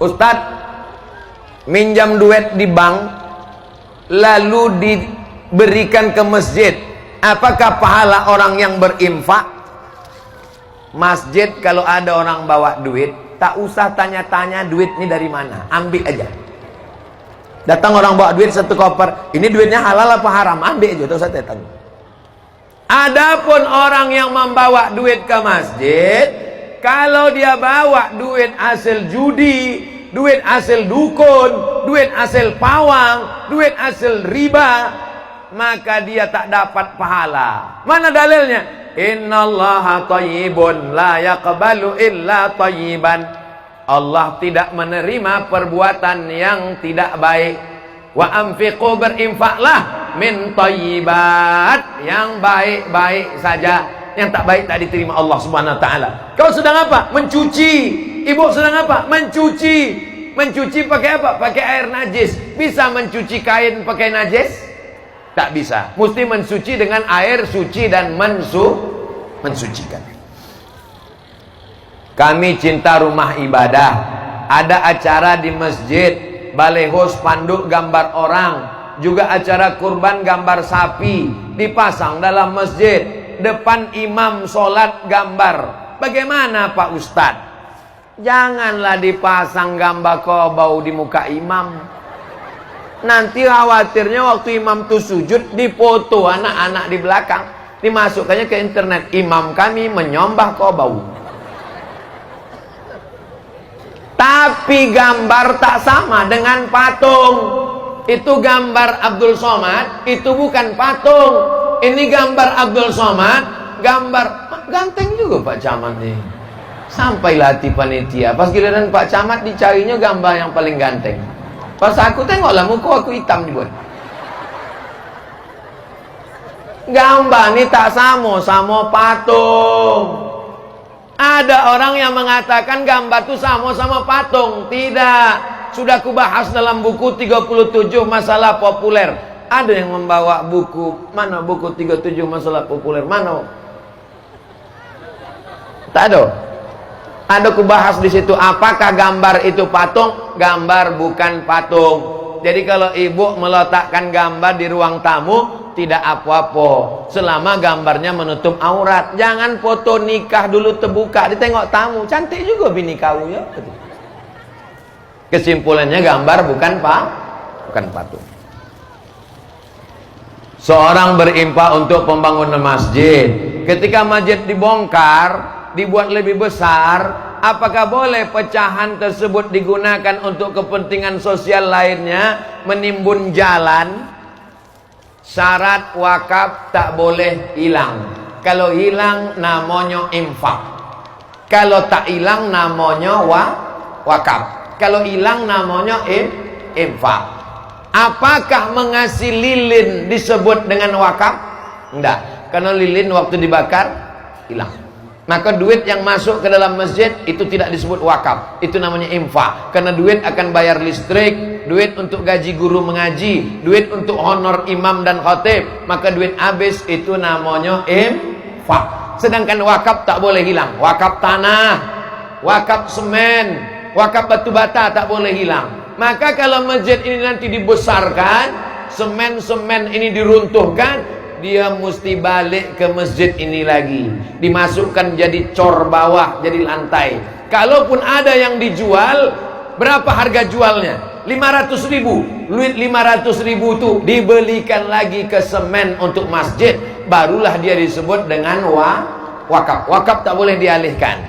Ustadz, minjam duit di bank lalu diberikan ke masjid, apakah pahala orang yang berinfak? Masjid kalau ada orang bawa duit, tak usah tanya-tanya duit ini dari mana, ambil aja. Datang orang bawa duit satu koper, ini duitnya halal apa haram, ambil aja, tak usah tanya. Adapun orang yang membawa duit ke masjid, kalau dia bawa duit hasil judi, duit hasil dukun, duit hasil pawang, duit hasil riba, maka dia tak dapat pahala. Mana dalilnya? Innallaha thayyibun la yaqbalu illa thayyiban. Allah tidak menerima perbuatan yang tidak baik. Wa anfiqu, berinfaklah, min thayyibat, yang baik-baik saja. Yang tak baik tak diterima Allah Subhanahu wa taala. Kau sedang apa? Mencuci. Ibu sedang apa? Mencuci. Mencuci pakai apa? Pakai air najis. Bisa mencuci kain pakai najis? Tak bisa. Mesti mensuci dengan air suci dan mensucikan. Kami cinta rumah ibadah. Ada acara di masjid, baleho spanduk gambar orang, juga acara kurban gambar sapi dipasang dalam masjid. Depan imam sholat gambar. Bagaimana Pak Ustadz? Janganlah dipasang gambar kobau di muka imam. Nanti khawatirnya waktu imam itu sujud, dipoto anak-anak di belakang, dimasukkannya ke internet, imam kami menyembah kobau. Tapi gambar tak sama dengan patung. Itu gambar Abdul Somad, itu bukan patung. Ini gambar Abdul Somad, gambar ganteng juga Pak Camat nih. Sampailah hati panitia, pas giliran Pak Camat dicarinya gambar yang paling ganteng. Pas aku tengoklah muka aku hitam dibuat. Gambar ini tak sama patung. Ada orang yang mengatakan gambar itu sama patung. Tidak. Sudah aku bahas dalam buku 37 masalah populer. Ada yang membawa buku, mana buku 37 masalah populer, mana? Tak ada. Ada aku bahas di situ, apakah gambar itu patung? Gambar bukan patung. Jadi kalau ibu meletakkan gambar di ruang tamu, tidak apa-apa selama gambarnya menutup aurat. Jangan foto nikah dulu terbuka, ditengok tamu, cantik juga bini kau ya. Kesimpulannya gambar bukan patung. Seorang berinfak untuk pembangunan masjid. Ketika masjid dibongkar, dibuat lebih besar, apakah boleh pecahan tersebut digunakan untuk kepentingan sosial lainnya, menimbun jalan? Syarat wakaf tak boleh hilang. Kalau hilang namanya infak. Kalau tak hilang namanya wakaf. Kalau hilang namanya infak. Apakah mengasih lilin disebut dengan wakaf? Enggak. Karena lilin waktu dibakar hilang. Maka duit yang masuk ke dalam masjid itu tidak disebut wakaf. Itu namanya infak. Karena duit akan bayar listrik, duit untuk gaji guru mengaji, duit untuk honor imam dan khatib. Maka duit habis itu namanya infak. Sedangkan wakaf tak boleh hilang. Wakaf tanah, wakaf semen, wakaf batu bata tak boleh hilang. Maka kalau masjid ini nanti dibesarkan, semen-semen ini diruntuhkan, dia mesti balik ke masjid ini lagi, dimasukkan jadi cor bawah, jadi lantai. Kalaupun ada yang dijual, berapa harga jualnya? 500.000. Duit 500.000 itu dibelikan lagi ke semen untuk masjid, barulah dia disebut dengan wakaf. Wakaf tak boleh dialihkan.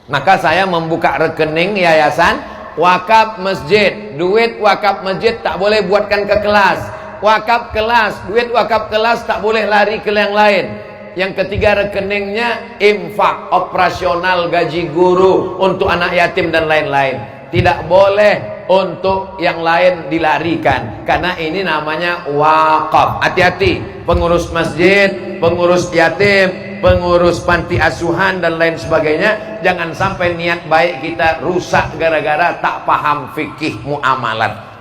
Maka saya membuka rekening yayasan wakaf masjid. Duit wakaf masjid tak boleh buatkan ke kelas. Wakaf kelas, duit wakaf kelas tak boleh lari ke yang lain. Yang ketiga, rekeningnya infak, operasional gaji guru, untuk anak yatim dan lain-lain. Tidak boleh untuk yang lain dilarikan, karena ini namanya wakaf. Hati-hati pengurus masjid, pengurus yatim, pengurus panti asuhan dan lain sebagainya. Jangan sampai niat baik kita rusak gara-gara tak paham fikih muamalat.